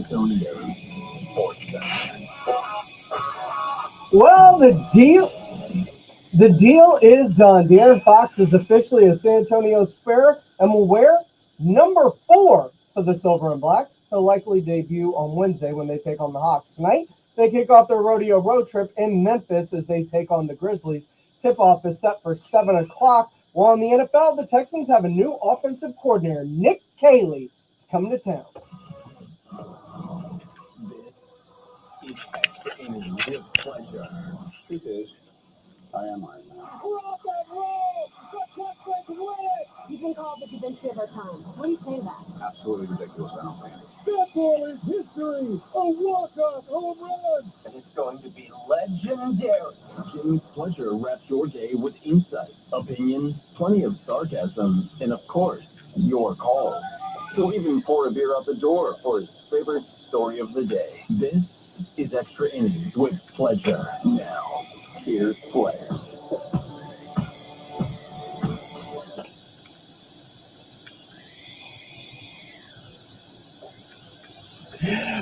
Antonio's Sports Center. Well, the deal is done. De'Aaron Fox is officially a San Antonio Spur and will wear number 4 for the Silver and Black. He'll likely debut on Wednesday when they take on the Hawks. Tonight, they kick off their rodeo road trip in Memphis as they take on the Grizzlies. Tip-off is set for 7 o'clock. While in the NFL, the Texans have a new offensive coordinator. Nick Caley is coming to town. This is Extra Innings with Pleasure. It is. I am Iron Man. Rock and roll! The Texans win it! You've been called the Da Vinci of our time. What do you say to that? Absolutely ridiculous. I don't think. That ball is history! A walk-off home run! And it's going to be legendary. James Pleasure wraps your day with insight, opinion, plenty of sarcasm, and of course, your calls. He'll even pour a beer out the door for his favorite story of the day. This is Extra Innings with Pleasure. Now, here's players.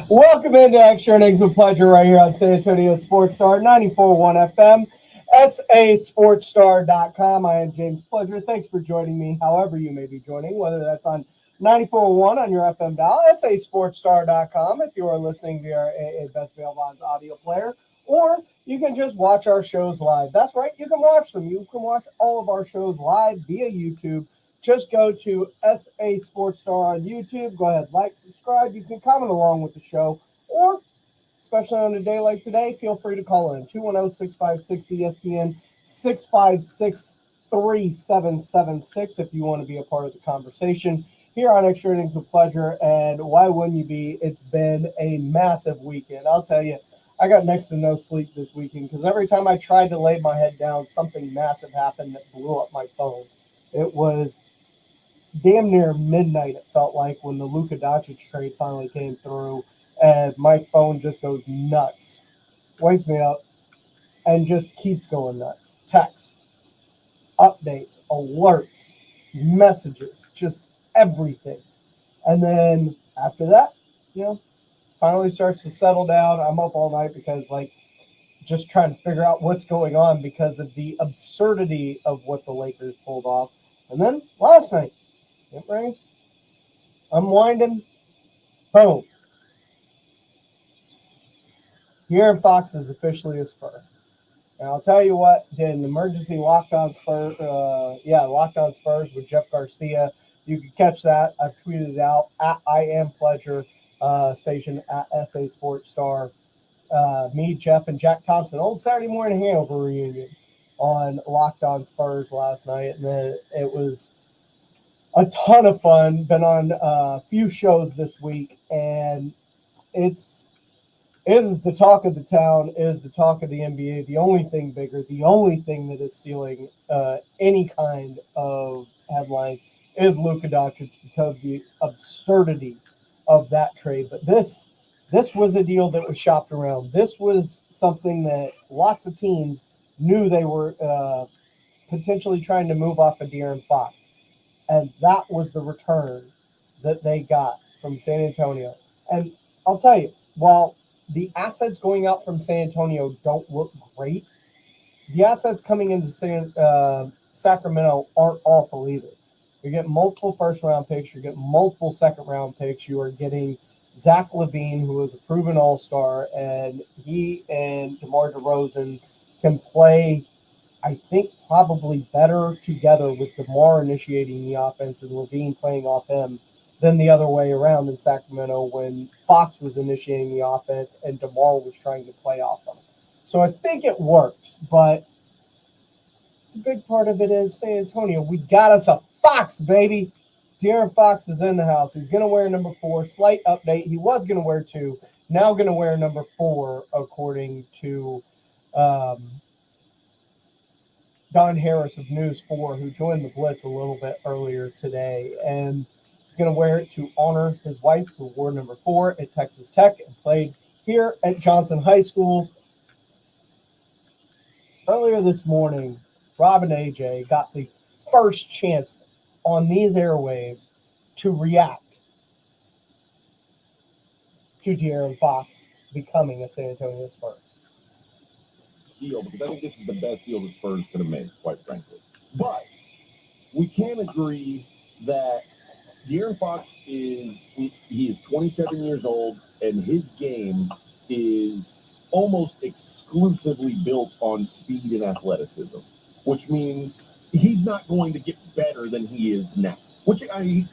Welcome into Extra Innings with Pleasure right here on San Antonio Sports Star, 94.1 FM, sasportstar.com. I am James Pleasure. Thanks for joining me, however you may be joining, whether that's on 94.1 on your FM dial, sasportstar.com if you are listening via a Best Bail Bonds audio player, or you can just watch our shows live. That's right, you can watch them. You can watch all of our shows live via YouTube. Just go to SA Sports Star on YouTube. Go ahead, like, subscribe. You can comment along with the show. Or, especially on a day like today, feel free to call in 210-656-ESPN, 656-3776 if you want to be a part of the conversation here on Extra Innings with Pleasure. And why wouldn't you be? It's been a massive weekend. I'll tell you, I got next to no sleep this weekend because every time I tried to lay my head down, something massive happened that blew up my phone. It was damn near midnight, it felt like, when the Luka Doncic trade finally came through, and my phone just goes nuts. Wakes me up and just keeps going nuts. Texts, updates, alerts, messages, just everything. And then after that, finally starts to settle down. I'm up all night because, just trying to figure out what's going on because of the absurdity of what the Lakers pulled off. And then last night, get ready, unwinding, boom. De'Aaron Fox is officially a Spur. And I'll tell you what, did an emergency lockdown Spurs with Jeff Garcia. You can catch that. I've tweeted it out at I Am Pleasure station at SA Sports Star. Me, Jeff, and Jack Thompson, old Saturday morning hangover reunion on Locked On Spurs last night. And then it was a ton of fun. Been on a few shows this week, and is the talk of the town, is the talk of the NBA. The only thing bigger, the only thing that is stealing any kind of headlines is Luka Doncic because of the absurdity of that trade. But this was a deal that was shopped around. This was something that lots of teams knew they were potentially trying to move off of De'Aaron Fox. And that was the return that they got from San Antonio. And I'll tell you, while the assets going out from San Antonio don't look great, the assets coming into Sacramento aren't awful either. You're getting multiple first-round picks. You're getting multiple second-round picks. You are getting Zach LaVine, who is a proven all-star, and he and DeMar DeRozan can play, I think, probably better together with DeMar initiating the offense and LaVine playing off him than the other way around in Sacramento when Fox was initiating the offense and DeMar was trying to play off him. So I think it works, but the big part of it is San Antonio. We got us a Fox, baby. De'Aaron Fox is in the house. He's going to wear number 4. Slight update. He was going to wear 2. Now going to wear number 4, according to Don Harris of News 4, who joined the Blitz a little bit earlier today. And he's going to wear it to honor his wife, who wore number 4 at Texas Tech and played here at Johnson High School. Earlier this morning, Rob and AJ got the first chance on these airwaves to react to De'Aaron Fox becoming a San Antonio Spur. Deal, because I think this is the best deal the Spurs could have made, quite frankly. But we can agree that De'Aaron Fox he is 27 years old, and his game is almost exclusively built on speed and athleticism, which means he's not going to get better than he is now. Which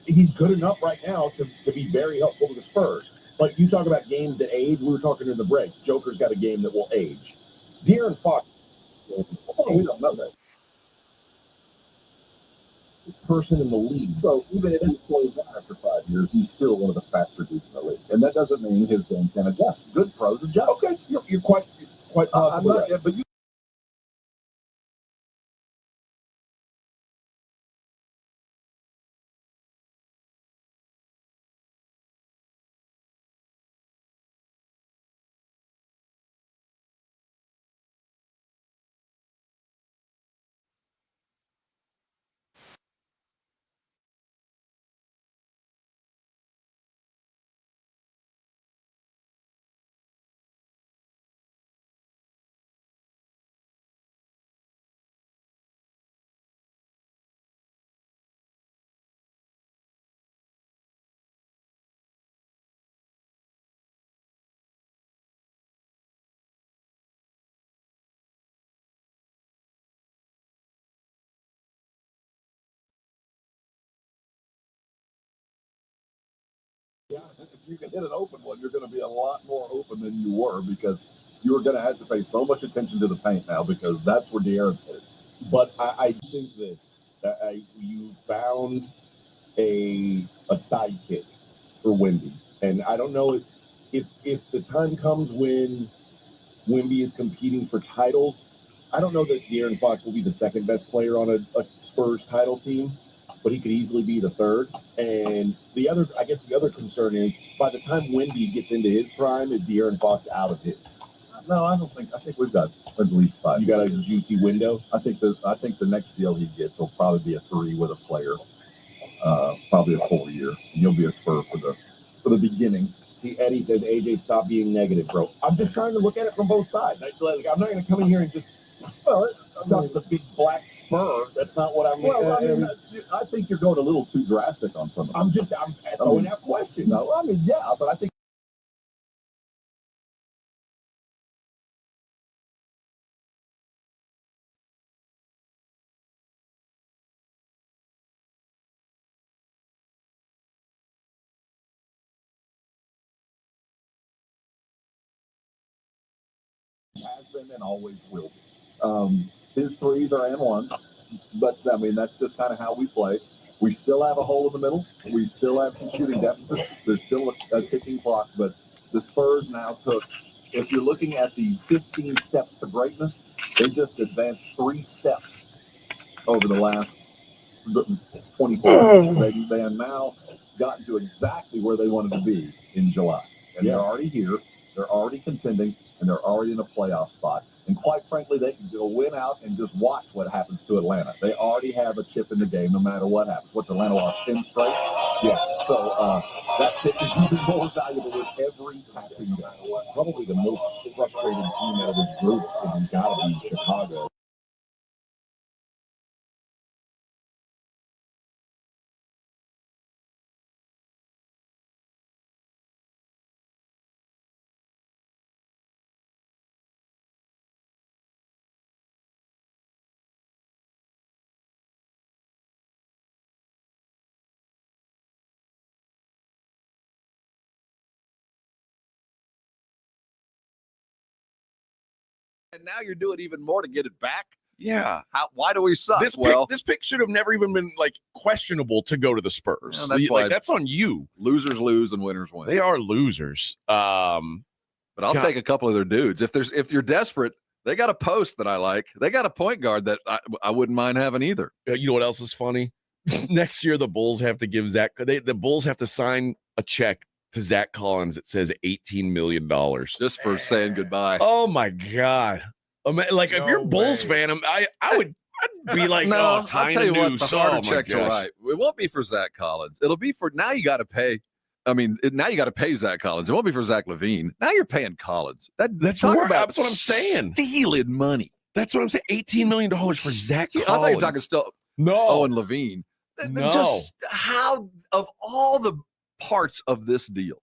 he's good enough right now to be very helpful to the Spurs. But you talk about games that age. We were talking in the break. Joker's got a game that will age. De'Aaron Fox. We don't know that. Person in the league. So even if he slows down after 5 years, he's still one of the faster dudes in the league, and that doesn't mean his game can adjust. Good pros adjust. Okay, you're quite possibly right. But you. Yeah, if you can hit an open one, you're going to be a lot more open than you were because you were going to have to pay so much attention to the paint now because that's where De'Aaron's hit. But I think this. You found a sidekick for Wemby, and I don't know if the time comes when Wemby is competing for titles. I don't know that De'Aaron Fox will be the second best player on a Spurs title team, but he could easily be the third. And the other concern is by the time Wemby gets into his prime, is De'Aaron Fox out of his? No, I don't think. I think we've got at least 5. You got a juicy window. I think the next deal he gets will probably be a 3 with a player, probably a 4 year. He'll be a Spur for the beginning. See, Eddie says, AJ, stop being negative, bro. I'm just trying to look at it from both sides. I'm not going to come in here and just suck the big black Spur. That's not what I'm. Well, I think you're going a little too drastic on some of them. I'm throwing out questions. No, yeah, but I think. Has been and always will be. His threes are and ones, but I mean that's just kind of how we play. We still have a hole in the middle. We still have some shooting deficit. There's still a ticking clock, but the Spurs now took. If you're looking at the 15 steps to greatness, they just advanced 3 steps over the last 24 hours. They have now gotten to exactly where they wanted to be in July, and they're already here. They're already contending, and they're already in a playoff spot. And quite frankly, they can go win out and just watch what happens to Atlanta. They already have a chip in the game no matter what happens. What's Atlanta lost 10 straight? Yeah. So that pick is even more valuable with every passing day. Probably the most frustrated team out of this group has got to be Chicago. And now you're doing even more to get it back. Yeah. Why do we suck? This pick should have never even been questionable to go to the Spurs. Yeah, that's why that's on you. Losers lose and winners win. They are losers. But I'll take a couple of their dudes. If you're desperate, they got a post that I like. They got a point guard that I wouldn't mind having either. You know what else is funny? Next year the Bulls have to give the Bulls have to sign a check to Zach Collins that says $18 million just for saying goodbye. Oh my God! If you're a Bulls fan, I'd be like, no, I'll tell you what, the harder oh checks are right. It won't be for Zach Collins. It'll be for now. You got to pay I mean, now you got to pay Zach Collins. It won't be for Zach LaVine. Now you're paying Collins. That's talk what about that's what I'm saying. Stealing money. That's what I'm saying. $18 million for Zach Collins. I thought you were talking still. No. And LaVine. No. Just how, of all the parts of this deal,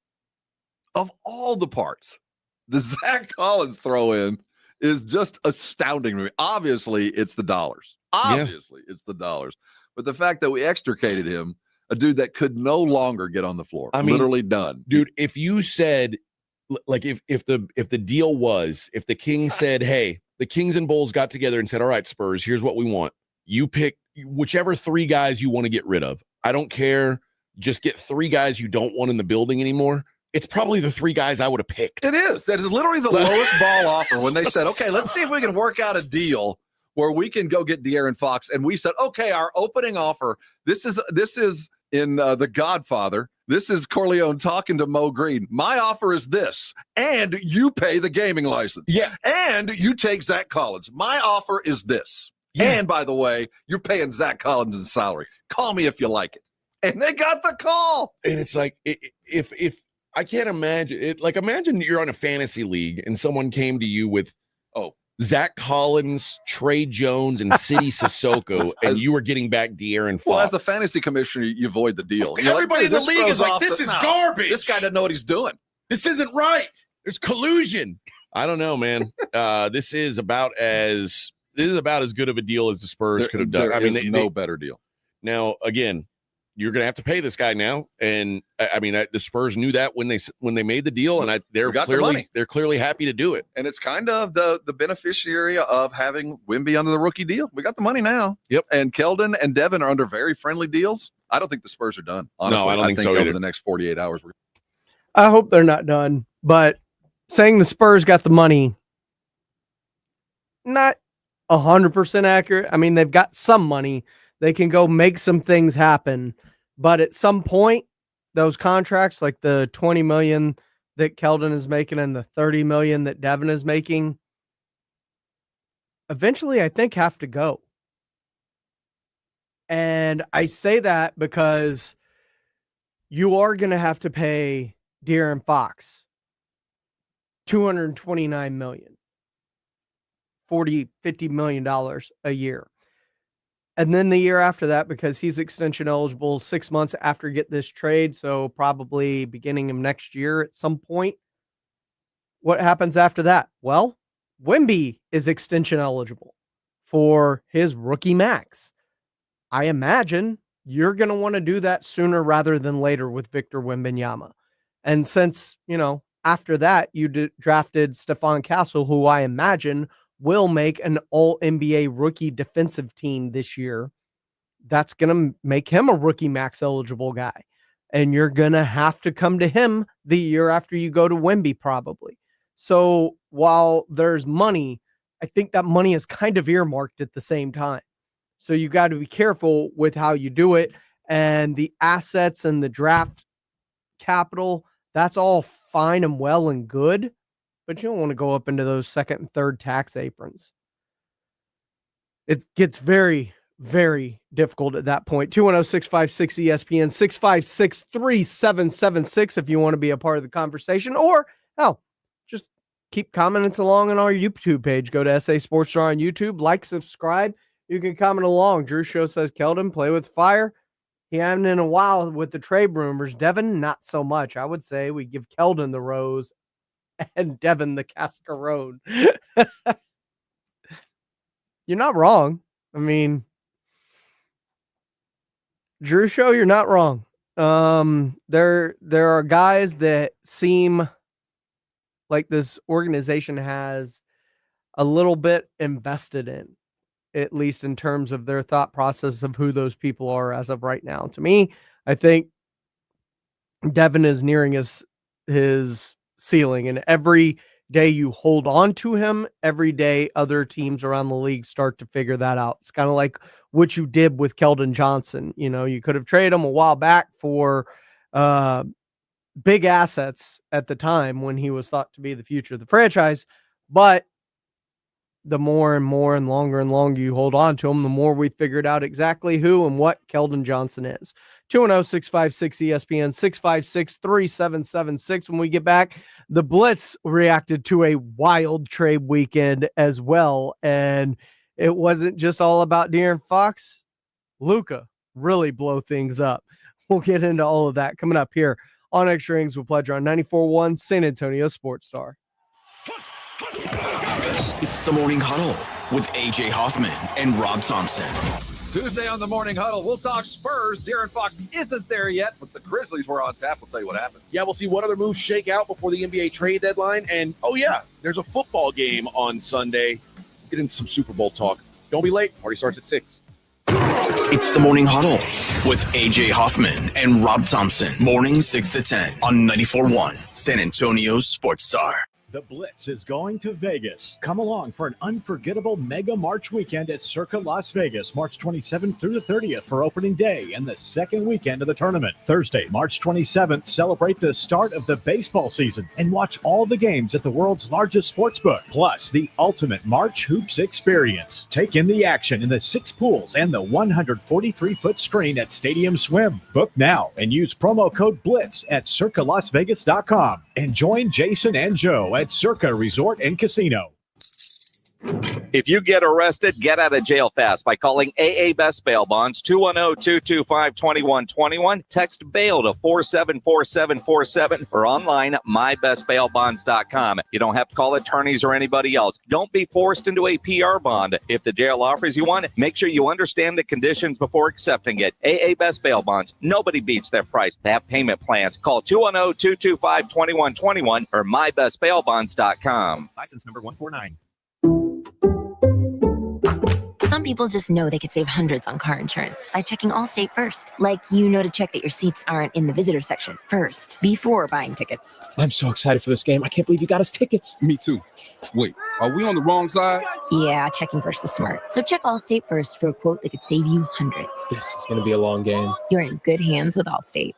of all the parts, the Zach Collins throw in is just astounding to me. Obviously, it's the dollars. It's the dollars. But the fact that we extricated him, a dude that could no longer get on the floor, literally done. Dude, if you said, like, if the deal was, if the Kings said, hey, the Kings and Bulls got together and said, all right, Spurs, here's what we want. You pick whichever 3 guys you want to get rid of. I don't care. Just get 3 guys you don't want in the building anymore. It's probably the 3 guys I would have picked. It is. That is literally the lowest ball offer when they said, okay, let's see if we can work out a deal where we can go get De'Aaron Fox. And we said, okay, our opening offer, this is in The Godfather. This is Corleone talking to Mo Green. My offer is this, and you pay the gaming license. Yeah. And you take Zach Collins. My offer is this. Yeah. And by the way, you're paying Zach Collins' salary. Call me if you like it. And they got the call. And it's like, if I can't imagine it, like, imagine you're on a fantasy league and someone came to you with, Zach Collins, Trey Jones, and City Sissoko, and you were getting back De'Aaron Fox. Well, as a fantasy commissioner, you avoid the deal. Everybody in the league is like, this is garbage. This guy doesn't know what he's doing. This isn't right. There's collusion. I don't know, man. This is about as good of a deal as the Spurs could have done. I mean, no better deal. Now, again, you're going to have to pay this guy now, and I mean, the Spurs knew that when they made the deal, and they're clearly happy to do it. And it's kind of the beneficiary of having Wemby under the rookie deal. We got the money now. Yep. And Keldon and Devin are under very friendly deals. I don't think the Spurs are done. Honestly, no, I don't think so over either. The next 48 hours. I hope they're not done, but saying the Spurs got the money, not 100% accurate. I mean, they've got some money. They can go make some things happen. But at some point, those contracts, like the $20 million that Keldon is making and the $30 million that Devin is making, eventually I think have to go. And I say that because you are going to have to pay De'Aaron Fox $229 million, $50 million a year. And then the year after that, because he's extension eligible 6 months after get this trade, so probably beginning of next year at some point. What happens after that? Well, Wemby is extension eligible for his rookie max. I imagine you're going to want to do that sooner rather than later with Victor Wembanyama. And since, after that, you drafted Stephon Castle, who I imagine will make an all-NBA rookie defensive team this year. That's going to make him a rookie max eligible guy. And you're going to have to come to him the year after you go to Wemby probably. So while there's money, I think that money is kind of earmarked at the same time. So you got to be careful with how you do it. And the assets and the draft capital, that's all fine and well and good. But you don't want to go up into those second and third tax aprons. It gets very, very difficult at that point. 210-656-ESPN, 656-3776 if you want to be a part of the conversation. Or, just keep commenting along on our YouTube page. Go to SA Sports Star on YouTube. Like, subscribe. You can comment along. Drew Show says, Keldon, play with fire. He hasn't in a while with the trade rumors. Devin, not so much. I would say we give Keldon the rose and Devin the cascarone. You're not wrong. I mean, Drew Show, you're not wrong. There are guys that seem like this organization has a little bit invested in, at least in terms of their thought process of who those people are as of right now. To me, I think Devin is nearing his ceiling, and every day you hold on to him, every day other teams around the league start to figure that out. It's kind of like what you did with Keldon Johnson. You could have traded him a while back for big assets at the time when he was thought to be the future of the franchise, but the more and more and longer you hold on to them, the more we figured out exactly who and what Keldon Johnson is. 210-656-ESPN, 656-3776. When we get back, the Blitz reacted to a wild trade weekend as well. And it wasn't just all about De'Aaron Fox. Luka really blow things up. We'll get into all of that coming up here on Extra Innings with Pleasure on 94.1 San Antonio Sports Star. It's the Morning Huddle with AJ Hoffman and Rob Thompson. Tuesday on the Morning Huddle, we'll talk Spurs. De'Aaron Fox isn't there yet, but the Grizzlies were on tap. We'll tell you what happened. Yeah, we'll see what other moves shake out before the NBA trade deadline. And, oh, yeah, there's a football game on Sunday. Get into some Super Bowl talk. Don't be late. Party starts at 6. It's the Morning Huddle with AJ Hoffman and Rob Thompson. Morning 6 to 10 on 94.1 San Antonio Sports Star. The Blitz is going to Vegas. Come along for an unforgettable Mega March weekend at Circa Las Vegas, March 27th through the 30th for opening day and the second weekend of the tournament. Thursday, March 27th, celebrate the start of the baseball season and watch all the games at the world's largest sportsbook, plus the ultimate March Hoops experience. Take in the action in the 6 pools and the 143-foot screen at Stadium Swim. Book now and use promo code BLITZ at circalasvegas.com and join Jason and Joe at Circa Resort and Casino. If you get arrested, get out of jail fast by calling AA Best Bail Bonds, 210-225-2121. Text bail to 474747 or online mybestbailbonds.com. You don't have to call attorneys or anybody else. Don't be forced into a PR bond. If the jail offers you one, make sure you understand the conditions before accepting it. AA Best Bail Bonds. Nobody beats their price. They have payment plans. Call 210-225-2121 or mybestbailbonds.com. License number 149. Some people just know they could save hundreds on car insurance by checking Allstate first. Like, to check that your seats aren't in the visitor section first before buying tickets. I'm so excited for this game. I can't believe you got us tickets. Me too. Wait, are we on the wrong side? Yeah, checking first is smart. So check Allstate first for a quote that could save you hundreds. This is going to be a long game. You're in good hands with Allstate.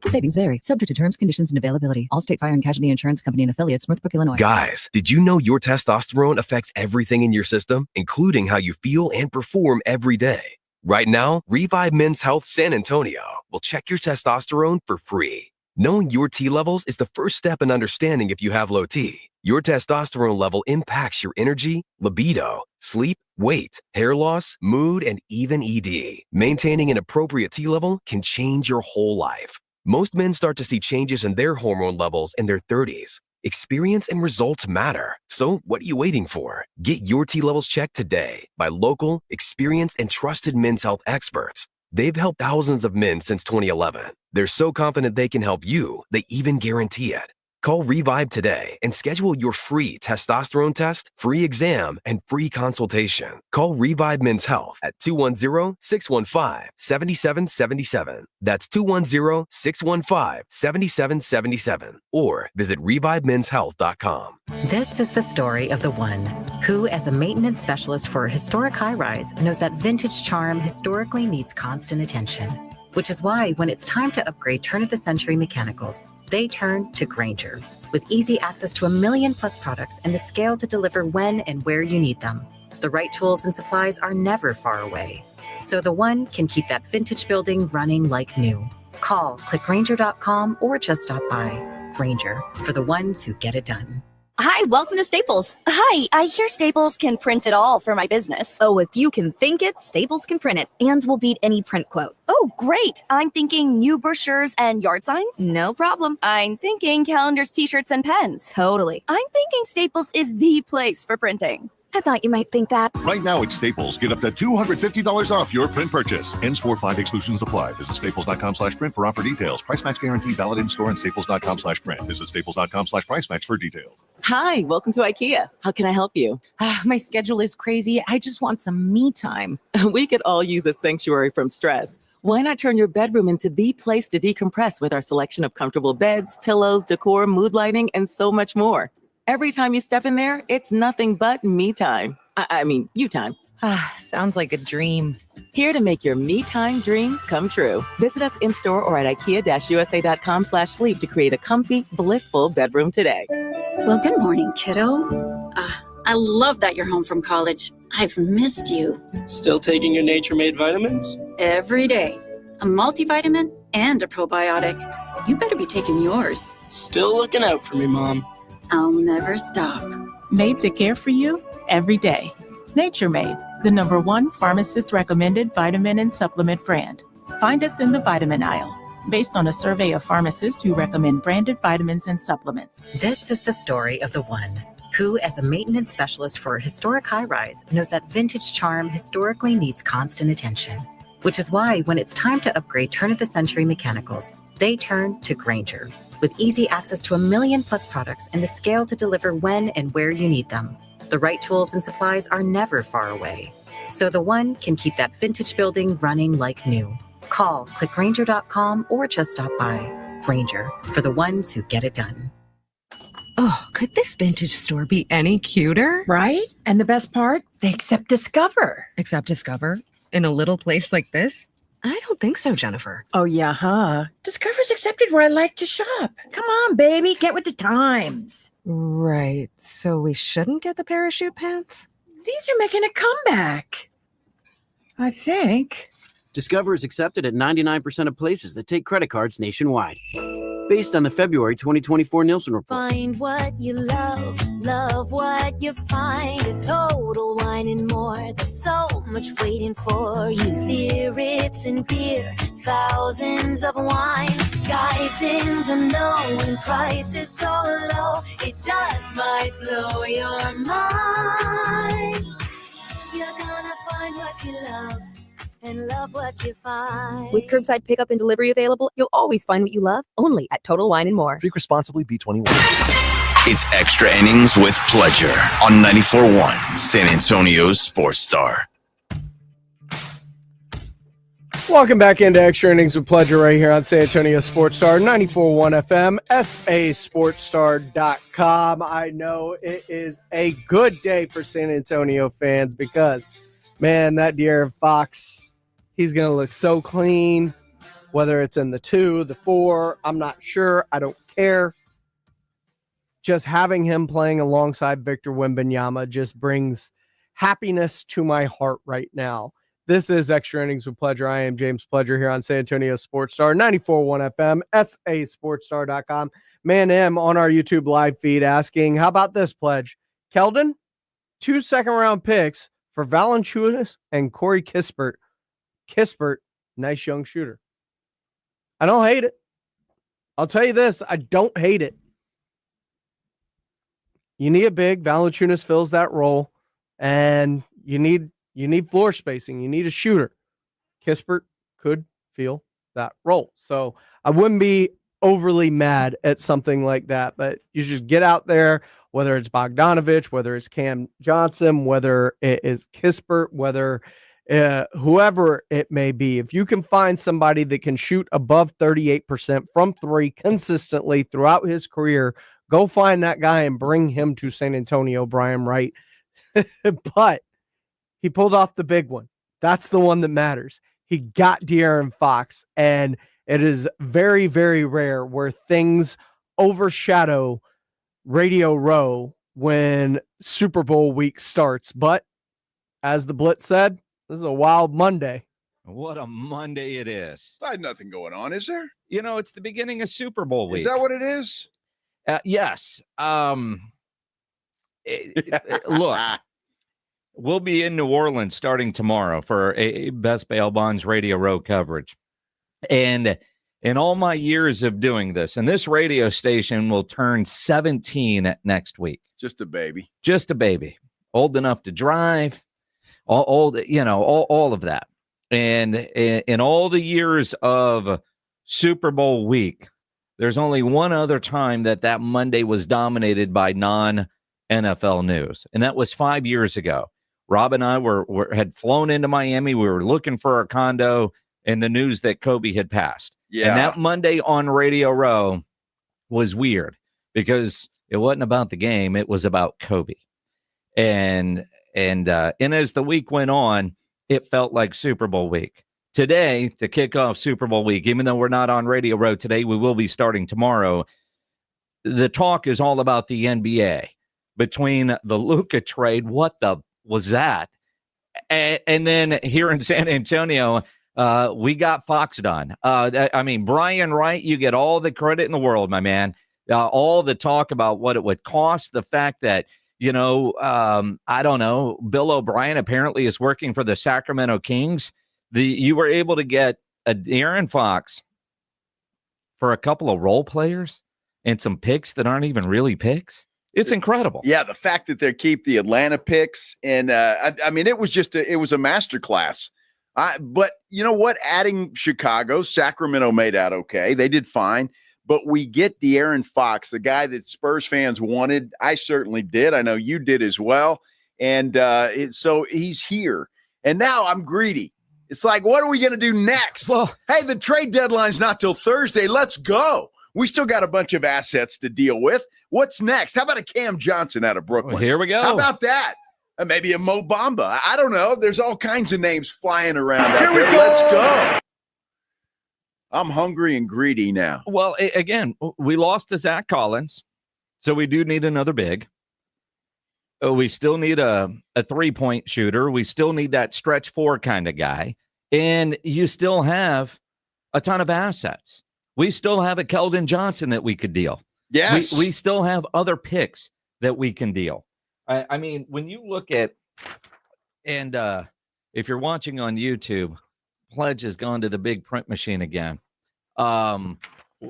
Savings vary, subject to terms, conditions, and availability. Allstate Fire and Casualty Insurance Company and affiliates, Northbrook, Illinois. Guys, did you know your testosterone affects everything in your system, including how you feel and perform every day? Right now, Revive Men's Health San Antonio will check your testosterone for free. Knowing your T levels is the first step in understanding if you have low T. Your testosterone level impacts your energy, libido, sleep, weight, hair loss, mood, and even ED. Maintaining an appropriate T level can change your whole life. Most men start to see changes in their hormone levels in their 30s. Experience and results matter. So what are you waiting for? Get your T levels checked today by local, experienced, and trusted men's health experts. They've helped thousands of men since 2011. They're so confident they can help you, they even guarantee it. Call Revive today and schedule your free testosterone test, free exam, and free consultation. Call Revive Men's Health at 210-615-7777. That's 210-615-7777. Or visit ReviveMen'sHealth.com. This is the story of the one who, as a maintenance specialist for a historic high-rise, knows that vintage charm historically needs constant attention. Which is why when it's time to upgrade turn-of-the-century mechanicals, they turn to Grainger. With easy access to 1 million+ products and the scale to deliver when and where you need them. The right tools and supplies are never far away. So the one can keep that vintage building running like new. Call, click Grainger.com, or just stop by. Grainger, for the ones who get it done. Hi, welcome to Staples. Hi, I hear Staples can print it all for my business. Oh, if you can think it, Staples can print it and will beat any print quote. Oh, great. I'm thinking new brochures and yard signs. No problem. I'm thinking calendars, t-shirts, and pens. Totally. I'm thinking Staples is the place for printing. I thought you might think that. Right now at Staples, get up to $250 off your print purchase. Ends 4/5 exclusions apply. Visit staples.com/print for offer details. Price match guarantee valid in store and staples.com/print. Visit staples.com/price match for details. Hi, welcome to IKEA. How can I help you? My schedule is crazy. I just want some me time. We could all use a sanctuary from stress. Why not turn your bedroom into the place to decompress with our selection of comfortable beds, pillows, decor, mood lighting, and so much more? Every time you step in there, it's nothing but me time. I mean, you time. Sounds like a dream. Here to make your me time dreams come true. Visit us in-store or at IKEA-USA.com/sleep to create a comfy, blissful bedroom today. Well, good morning, kiddo. I love that you're home from college. I've missed you. Still taking your Nature Made vitamins? Every day. A multivitamin and a probiotic. You better be taking yours. Still looking out for me, Mom. I'll never stop. Made to care for you every day. Nature Made, the #1 pharmacist recommended vitamin and supplement brand. Find us in the vitamin aisle, based on a survey of pharmacists who recommend branded vitamins and supplements. This is the story of the one who, as a maintenance specialist for a historic high-rise, knows that vintage charm historically needs constant attention. Which is why when it's time to upgrade turn-of-the-century mechanicals, they turn to Grainger. With easy access to 1 million+ products and the scale to deliver when and where you need them. The right tools and supplies are never far away. So the one can keep that vintage building running like new. Call, click Grainger.com, or just stop by. Grainger, for the ones who get it done. Oh, could this vintage store be any cuter? Right? And the best part? They accept Discover. Accept Discover? In a little place like this? I don't think so, Jennifer. Oh, yeah, huh? Discover's accepted where I like to shop. Come on, baby, get with the times. Right. So we shouldn't get the parachute pants? These are making a comeback. I think. Discover is accepted at 99% of places that take credit cards nationwide. Based on the February 2024 Nielsen report. Find what you love, love what you find. A Total Wine and More. There's so much waiting for you. Spirits and beer, thousands of wines. Guides in the know and prices so low. It just might blow your mind. You're gonna find what you love. And love what you find. With curbside pickup and delivery available, you'll always find what you love, only at Total Wine & More. Drink responsibly, B21. It's Extra Innings with Pledger on 94.1 San Antonio's Sports Star. Welcome back into Extra Innings with Pledger right here on San Antonio Sports Star, 94.1 FM, sasportstar.com. I know it is a good day for San Antonio fans because, man, that De'Aaron Fox, he's going to look so clean, whether it's in the 2, the 4, I'm not sure. I don't care. Just having him playing alongside Victor Wembanyama just brings happiness to my heart right now. This is Extra Innings with Pledger. I am James Pledger here on San Antonio Sports Star, 94.1 FM, sasportstar.com. Man M on our YouTube live feed asking, how about this, Pledge? Keldon, 2 second-round picks for Valanciunas and Corey Kispert. Kispert, nice young shooter. I don't hate it. I'll tell you this, I don't hate it. You need a big. Valanciunas fills that role, and you need floor spacing. You need a shooter. Kispert could fill that role. So I wouldn't be overly mad at something like that, but you just get out there, whether it's Bogdanovich, whether it's Cam Johnson, whether it is Kispert, whether whoever it may be. If you can find somebody that can shoot above 38% from 3 consistently throughout his career, go find that guy and bring him to San Antonio, Brian Wright. But he pulled off the big one. That's the one that matters. He got De'Aaron Fox, and it is very, very rare where things overshadow Radio Row when Super Bowl week starts. But as the Blitz said, this is a wild Monday. What a Monday it is. I had nothing going on, is there? You know, it's the beginning of Super Bowl week. Is that what it is? Yes. Look, we'll be in New Orleans starting tomorrow for a Best Bail Bonds Radio Row coverage. And in all my years of doing this, and this radio station will turn 17 next week. Just a baby. Just a baby. Old enough to drive. All of that. And in all the years of Super Bowl week, there's only one other time that Monday was dominated by non-NFL news, and that was 5 years ago. Rob and I had flown into Miami. We were looking for a condo, and the news that Kobe had passed. Yeah. And that Monday on Radio Row was weird because it wasn't about the game. It was about Kobe. And as the week went on, it felt like Super Bowl week. Today, to kick off Super Bowl week, even though we're not on Radio Row today, we will be starting tomorrow. The talk is all about the NBA. between the Luka trade. What the was that? And then here in San Antonio, we got Fox done. I mean, Brian Wright, you get all the credit in the world, my man. All the talk about what it would cost, the fact that, I don't know, Bill O'Brien apparently is working for the Sacramento Kings. You were able to get Aaron Fox for a couple of role players and some picks that aren't even really picks. It's incredible. Yeah, the fact that they keep the Atlanta picks, and I mean, it was just it was a masterclass. But you know what? Adding Chicago, Sacramento made out okay. They did fine. But we get De'Aaron Fox, the guy that Spurs fans wanted. I certainly did. I know you did as well. And so he's here. And now I'm greedy. It's like, what are we going to do next? Well, hey, the trade deadline's not till Thursday. Let's go. We still got a bunch of assets to deal with. What's next? How about a Cam Johnson out of Brooklyn? Well, here we go. How about that? Maybe a Mo Bamba. I don't know. There's all kinds of names flying around out there. Let's go. I'm hungry and greedy now. Well, again, we lost to Zach Collins, so we do need another big. We still need a three-point shooter. We still need that stretch four kind of guy. And you still have a ton of assets. We still have a Keldon Johnson that we could deal. Yes. We still have other picks that we can deal. I mean, when you look at, and if you're watching on YouTube, Pledge has gone to the big print machine again.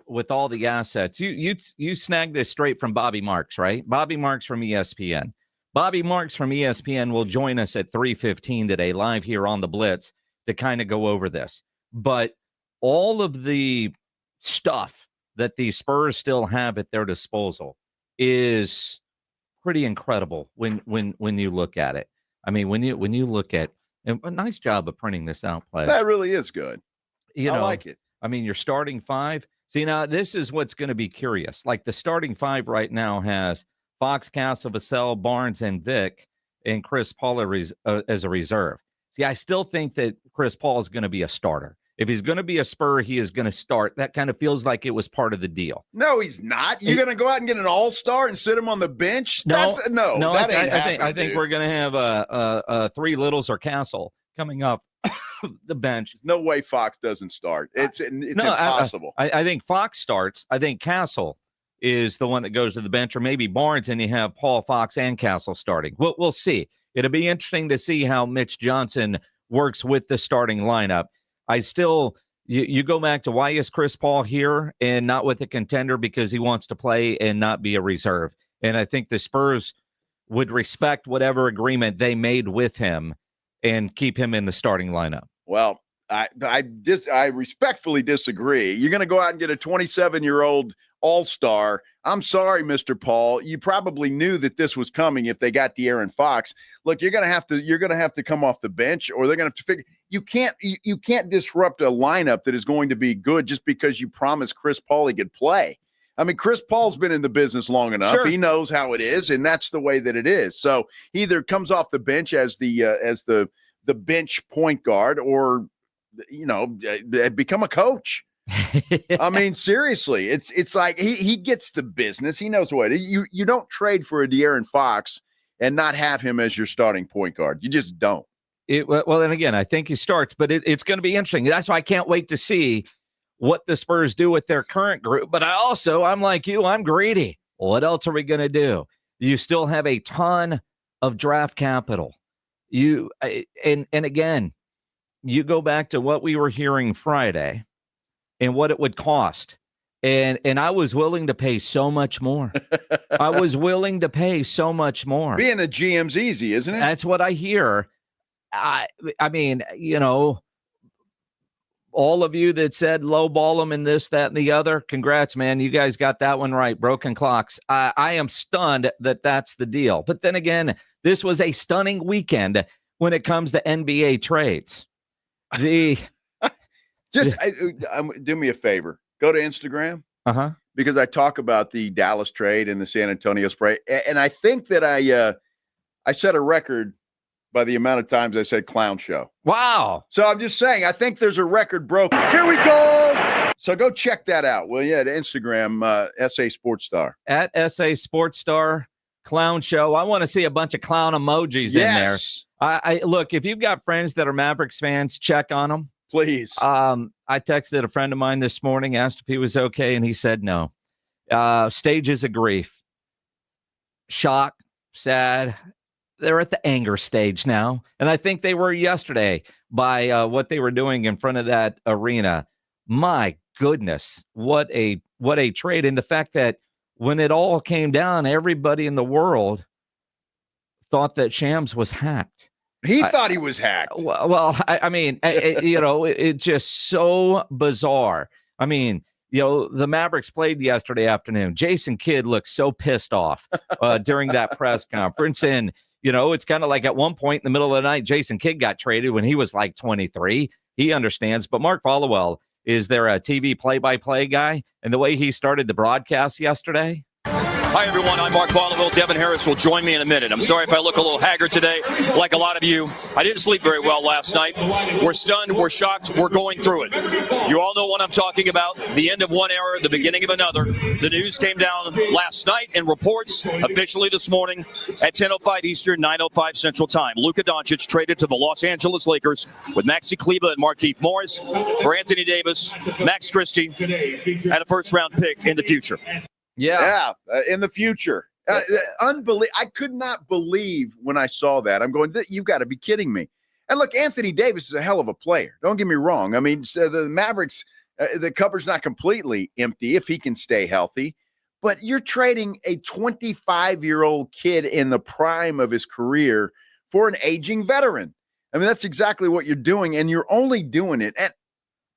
With all the assets, you snagged this straight from Bobby Marks, right? Bobby Marks from ESPN. Bobby Marks from ESPN will join us at 3:15 today, live here on the Blitz, to kind of go over this. But all of the stuff that the Spurs still have at their disposal is pretty incredible when you look at it. I mean, when you look at, and a nice job of printing this out, Pledge. That really is good. I like it. I mean, your starting five. See, now this is what's going to be curious. Like the starting five right now has Fox, Castle, Vassell, Barnes, and Vic, and Chris Paul as a reserve. See, I still think that Chris Paul is going to be a starter. If he's going to be a Spur, he is going to start. That kind of feels like it was part of the deal. No, he's not. You're going to go out and get an all-star and sit him on the bench? No, that ain't happening, I think we're going to have three Littles or Castle coming up the bench. There's no way Fox doesn't start. It's impossible. I think Fox starts. I think Castle is the one that goes to the bench, or maybe Barnes, and you have Paul, Fox, and Castle starting. We'll see. It'll be interesting to see how Mitch Johnson works with the starting lineup. I still, you go back to why is Chris Paul here and not with a contender? Because he wants to play and not be a reserve. And I think the Spurs would respect whatever agreement they made with him and keep him in the starting lineup. Well, I respectfully disagree. You're going to go out and get a 27-year-old all-star. I'm sorry, Mr. Paul. You probably knew that this was coming if they got De'Aaron Fox. Look, you're going to have to come off the bench, or they're going to have to figure. You can't disrupt a lineup that is going to be good just because you promised Chris Paul he could play. I mean, Chris Paul's been in the business long enough. Sure. He knows how it is, and that's the way that it is. So he either comes off the bench as the bench point guard, or become a coach. I mean, seriously, it's like he gets the business. He knows what you don't trade for a De'Aaron Fox and not have him as your starting point guard. You just don't. Well, and again, I think he starts, but it's going to be interesting. That's why I can't wait to see what the Spurs do with their current group. But I'm like you, I'm greedy. What else are we going to do? You still have a ton of draft capital. And again, you go back to what we were hearing Friday and what it would cost. And I was willing to pay so much more. I was willing to pay so much more. Being a GM's easy, isn't it? That's what I hear. I mean, all of you that said low ball them and this, that, and the other, congrats, man. You guys got that one right. Broken clocks. I am stunned that that's the deal. But then again, this was a stunning weekend when it comes to NBA trades. Do me a favor. Go to Instagram. Because I talk about the Dallas trade and the San Antonio spray. And I think that I set a record by the amount of times I said clown show. Wow. So I'm just saying, I think there's a record broken. Here we go. So go check that out, will you? At Instagram, SA Sports Star. At SA Sports Star. clown show. I want to see a bunch of clown emojis in there. I look, if you've got friends that are Mavericks fans, check on them. Please. I texted a friend of mine this morning, asked if he was okay, and he said no. Stages of grief. Shock, sad. They're at the anger stage now. And I think they were yesterday by what they were doing in front of that arena. My goodness, what a trade. And the fact that when it all came down, everybody in the world thought that Shams was hacked. He thought he was hacked. Well, I mean, it's just so bizarre. I mean, the Mavericks played yesterday afternoon. Jason Kidd looked so pissed off during that press conference. And, it's kind of like at one point in the middle of the night, Jason Kidd got traded when he was like 23. He understands. But Mark Followell is there a TV play-by-play guy? And the way he started the broadcast yesterday. Hi, everyone. I'm Mark Followell. Devin Harris will join me in a minute. I'm sorry if I look a little haggard today, like a lot of you. I didn't sleep very well last night. We're stunned. We're shocked. We're going through it. You all know what I'm talking about. The end of one era, the beginning of another. The news came down last night in reports, officially this morning at 10:05 Eastern, 9:05 Central Time. Luka Doncic traded to the Los Angeles Lakers with Maxi Kleber and Markieff Morris for Anthony Davis, Max Christie, and a first-round pick in the future. Yeah, in the future. I could not believe when I saw that. I'm going, you've got to be kidding me. And look, Anthony Davis is a hell of a player. Don't get me wrong. I mean, so the Mavericks, the cupboard's not completely empty if he can stay healthy. But you're trading a 25-year-old kid in the prime of his career for an aging veteran. I mean, that's exactly what you're doing, and you're only doing it. And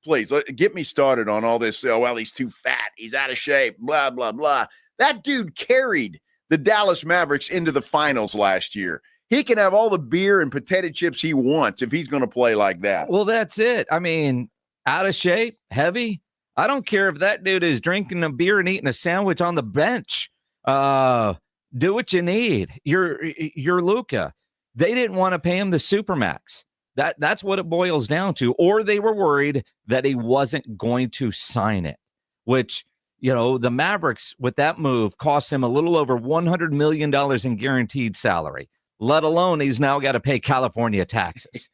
please, get me started on all this. Oh, well, he's too fat. He's out of shape, blah, blah, blah. That dude carried the Dallas Mavericks into the finals last year. He can have all the beer and potato chips he wants if he's going to play like that. Well, that's it. I mean, out of shape, heavy. I don't care if that dude is drinking a beer and eating a sandwich on the bench. Do what you need. You're Luka. They didn't want to pay him the Supermax. That's what it boils down to. Or they were worried that he wasn't going to sign it, which, the Mavericks with that move cost him a little over $100 million in guaranteed salary, let alone he's now got to pay California taxes.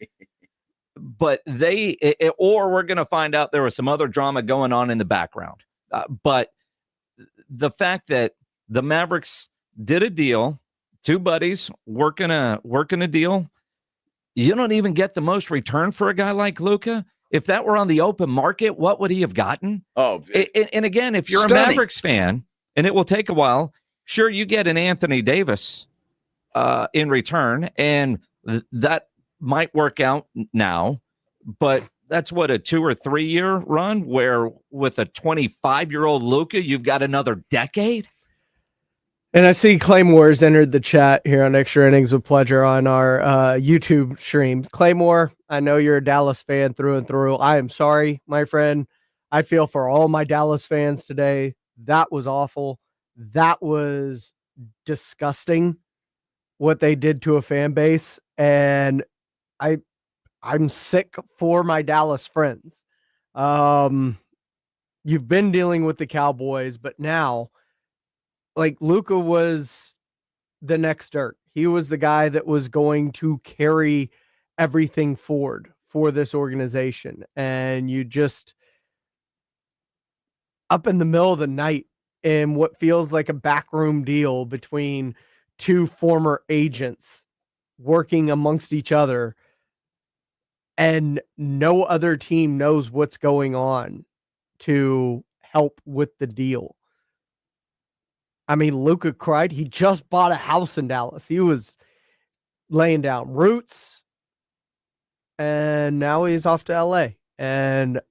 But or we're going to find out there was some other drama going on in the background. But the fact that the Mavericks did a deal, two buddies working a deal, you don't even get the most return for a guy like Luka. If that were on the open market, what would he have gotten? Oh, and again, if you're a Mavericks fan, and it will take a while, sure, you get an Anthony Davis in return, and that might work out now. But that's what, a 2 or 3 year run where with a 25-year-old Luka, you've got another decade. And I see Claymore's entered the chat here on Extra Innings with Pleasure on our YouTube stream. Claymore, I know you're a Dallas fan through and through. I am sorry, my friend. I feel for all my Dallas fans today. That was awful. That was disgusting what they did to a fan base. And I'm sick for my Dallas friends. You've been dealing with the Cowboys, but now, like, Luka was the next Dirk. He was the guy that was going to carry everything forward for this organization. And you just, up in the middle of the night in what feels like a backroom deal between two former agents working amongst each other, and no other team knows what's going on to help with the deal. I mean, Luka cried. He just bought a house in Dallas. He was laying down roots, and now he's off to LA. And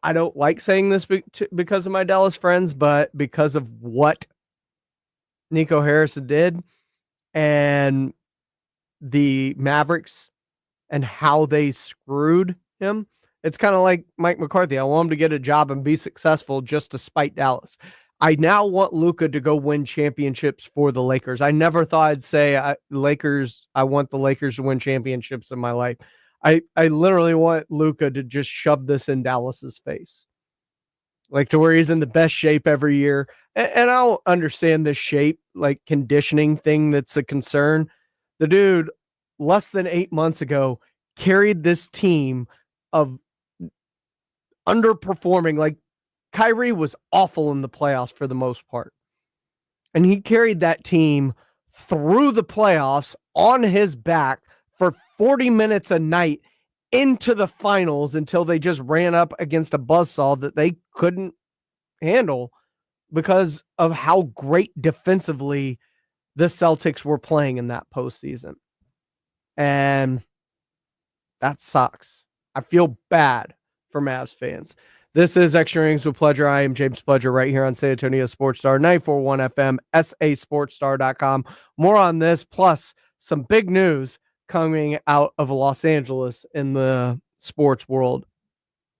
I don't like saying this because of my Dallas friends, but because of what Nico Harrison did and the Mavericks and how they screwed him. It's kind of like Mike McCarthy. I want him to get a job and be successful just to spite Dallas. I now want Luka to go win championships for the Lakers. I never thought I'd say I want the Lakers to win championships in my life. I literally want Luka to just shove this in Dallas's face. Like, to where he's in the best shape every year. and I don't understand this shape, like conditioning thing that's a concern. The dude, less than 8 months ago, carried this team of underperforming. Like, Kyrie was awful in the playoffs for the most part. And he carried that team through the playoffs on his back for 40 minutes a night into the finals until they just ran up against a buzzsaw that they couldn't handle because of how great defensively the Celtics were playing in that postseason. And that sucks. I feel bad for Mavs fans. This is Extra Innings with Pleasure. I am James Pleasure right here on San Antonio Sports Star, 94.1 FM, sasportstar.com. More on this, plus some big news coming out of Los Angeles in the sports world.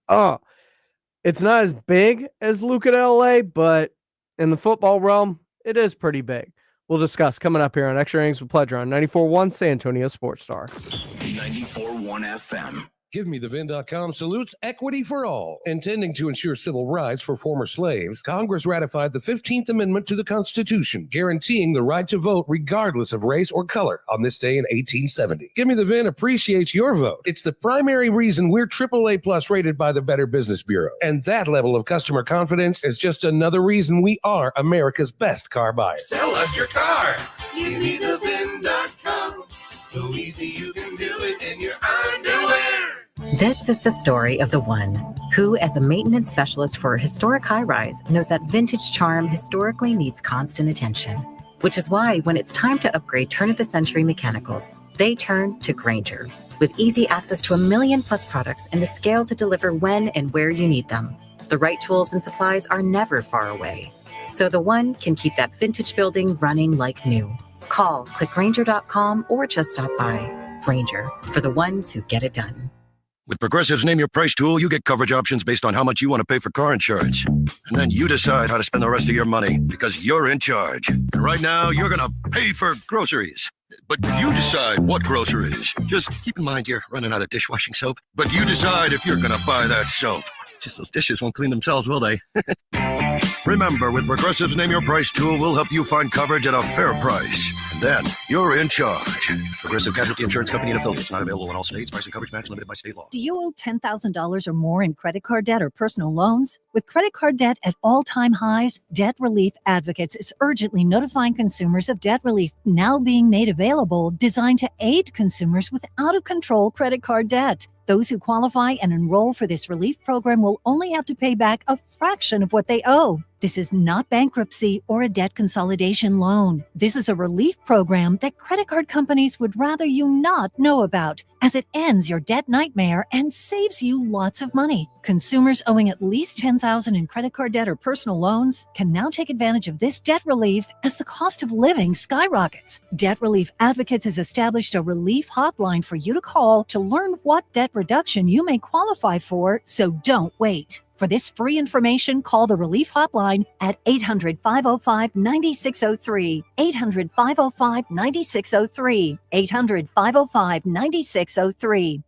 It's not as big as Luka to LA, but in the football realm, it is pretty big. We'll discuss coming up here on Extra Innings with Pleasure on 94.1 San Antonio Sports Star. 94.1 FM. GiveMeTheVin.com salutes equity for all. Intending to ensure civil rights for former slaves, Congress ratified the 15th Amendment to the Constitution, guaranteeing the right to vote regardless of race or color on this day in 1870. Give Me the Vin appreciates your vote. It's the primary reason we're AAA plus rated by the Better Business Bureau. And that level of customer confidence is just another reason we are America's best car buyer. Sell us your car. GiveMeTheVin.com. So easy you can do it in your underwear. This is the story of the one who, as a maintenance specialist for a historic high-rise, knows that vintage charm historically needs constant attention. Which is why when it's time to upgrade turn-of-the-century mechanicals, they turn to Grainger. With easy access to 1 million+ products and the scale to deliver when and where you need them. The right tools and supplies are never far away. So the one can keep that vintage building running like new. Call, click Grainger.com, or just stop by. Grainger, for the ones who get it done. With Progressive's Name Your Price tool, you get coverage options based on how much you want to pay for car insurance. And then you decide how to spend the rest of your money because you're in charge. And right now, you're going to pay for groceries. But you decide what groceries. Just keep in mind you're running out of dishwashing soap. But you decide if you're going to buy that soap. It's just those dishes won't clean themselves, will they? Remember, with Progressive's Name Your Price tool, we'll help you find coverage at a fair price. And then you're in charge. Progressive Casualty Insurance Company and affiliates. Not available in all states. Price and coverage match limited by state law. Do you owe $10,000 or more in credit card debt or personal loans? With credit card debt at all-time highs, Debt Relief Advocates is urgently notifying consumers of debt relief now being made available, designed to aid consumers with out-of-control credit card debt. Those who qualify and enroll for this relief program will only have to pay back a fraction of what they owe. This is not bankruptcy or a debt consolidation loan. This is a relief program that credit card companies would rather you not know about, as it ends your debt nightmare and saves you lots of money. Consumers owing at least $10,000 in credit card debt or personal loans can now take advantage of this debt relief as the cost of living skyrockets. Debt Relief Advocates has established a relief hotline for you to call to learn what debt reduction you may qualify for, so don't wait. For this free information, call the Relief Hotline at 800-505-9603, 800-505-9603, 800-505-9603.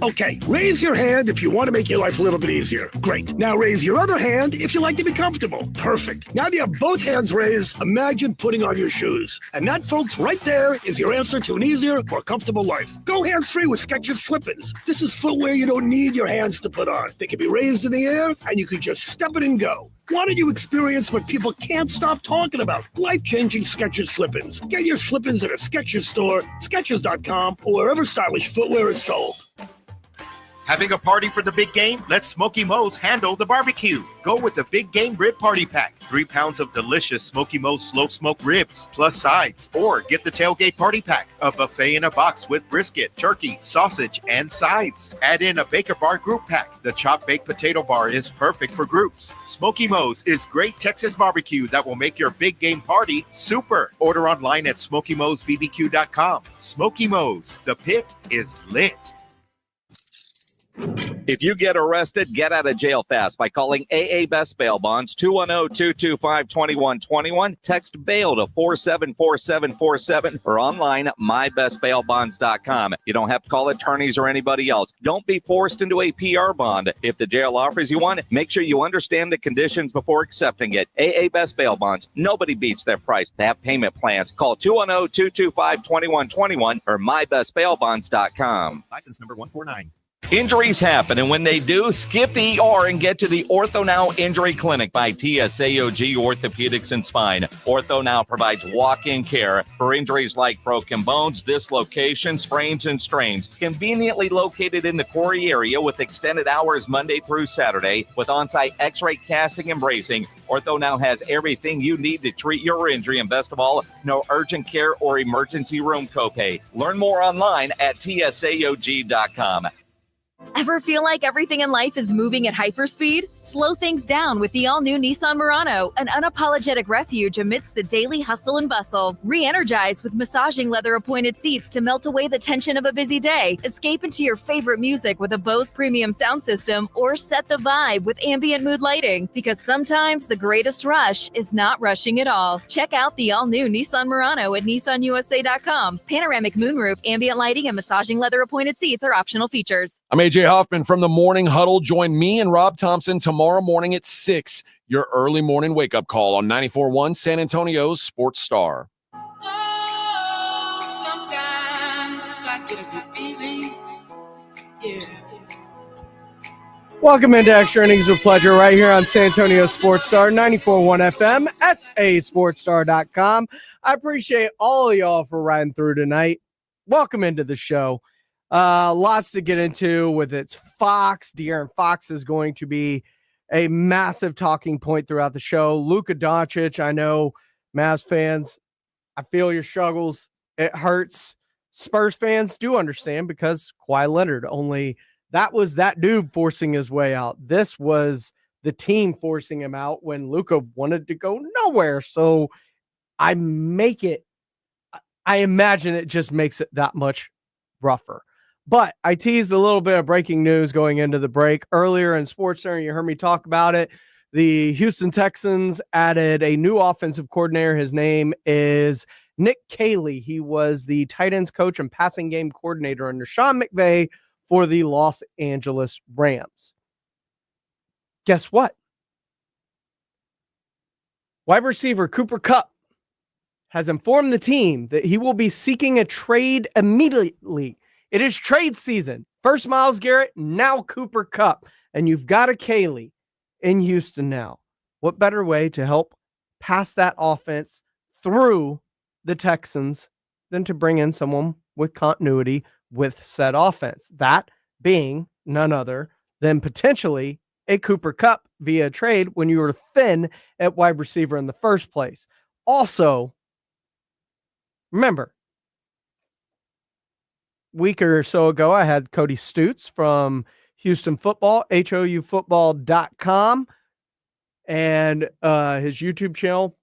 Okay, raise your hand if you want to make your life a little bit easier. Great. Now raise your other hand if you like to be comfortable. Perfect. Now that you have both hands raised, imagine putting on your shoes. And that, folks, right there is your answer to an easier, more comfortable life. Go hands-free with Skechers Slip-ins. This is footwear you don't need your hands to put on. They can be raised in the air, and you can just step it and go. Why don't you experience what people can't stop talking about? Life-changing Skechers Slip-ins. Get your Slip-ins at a Skechers store, Skechers.com, or wherever stylish footwear is sold. Having a party for the big game? Let Smoky Mo's handle the barbecue. Go with the Big Game Rib Party Pack. 3 pounds of delicious Smoky Mo's slow smoked ribs plus sides. Or get the Tailgate Party Pack, a buffet in a box with brisket, turkey, sausage, and sides. Add in a Baker Bar Group Pack. The chopped baked potato bar is perfect for groups. Smoky Mo's is great Texas barbecue that will make your big game party super. Order online at SmokyMo'sBBQ.com. Smoky Mo's, the pit is lit. If you get arrested, get out of jail fast by calling AA Best Bail Bonds, 210-225-2121. Text bail to 474747 or online mybestbailbonds.com. You don't have to call attorneys or anybody else. Don't be forced into a PR bond. If the jail offers you one, make sure you understand the conditions before accepting it. AA Best Bail Bonds. Nobody beats their price. They have payment plans. Call 210-225-2121 or mybestbailbonds.com. License number 149. Injuries happen, and when they do, skip the ER and get to the Ortho Now Injury Clinic by TSAOG Orthopedics and Spine. Ortho Now provides walk-in care for injuries like broken bones, dislocations, sprains, and strains. Conveniently located in the Quarry area with extended hours Monday through Saturday with on-site x-ray casting and bracing, Ortho Now has everything you need to treat your injury, and best of all, no urgent care or emergency room copay. Learn more online at tsaog.com. Ever feel like everything in life is moving at hyperspeed? Slow things down with the all-new Nissan Murano, an unapologetic refuge amidst the daily hustle and bustle. Re-energize with massaging leather-appointed seats to melt away the tension of a busy day. Escape into your favorite music with a Bose premium sound system, or set the vibe with ambient mood lighting. Because sometimes the greatest rush is not rushing at all. Check out the all-new Nissan Murano at nissanusa.com. Panoramic moonroof, ambient lighting, and massaging leather-appointed seats are optional features. I'm AJ Hoffman from the Morning Huddle. Join me and Rob Thompson tomorrow morning at 6. Your early morning wake-up call on 94.1 San Antonio's Sports Star. Welcome into Extra Innings with Pleasure right here on San Antonio Sports Star, 94.1 FM, sasportstar.com. I appreciate all of y'all for riding through tonight. Welcome into the show. Lots to get into with its Fox. De'Aaron Fox is going to be a massive talking point throughout the show. Luka Doncic, I know, Mavs fans, I feel your struggles. It hurts. Spurs fans do understand because Kawhi Leonard, only that was that dude forcing his way out. This was the team forcing him out when Luka wanted to go nowhere. So I imagine it just makes it that much rougher. But I teased a little bit of breaking news going into the break. Earlier in SportsCenter, you heard me talk about it. The Houston Texans added a new offensive coordinator. His name is Nick Caley. He was the tight ends coach and passing game coordinator under Sean McVay for the Los Angeles Rams. Guess what? Wide receiver Cooper Kupp has informed the team that he will be seeking a trade immediately. It is trade season. First Myles Garrett, now Cooper Kupp. And you've got a Caley in Houston now. What better way to help pass that offense through the Texans than to bring in someone with continuity with said offense? That being none other than potentially a Cooper Kupp via trade when you were thin at wide receiver in the first place. Also, remember, week or so ago, I had Cody Stutes from Houston Football, HOUfootball.com, and his YouTube channel,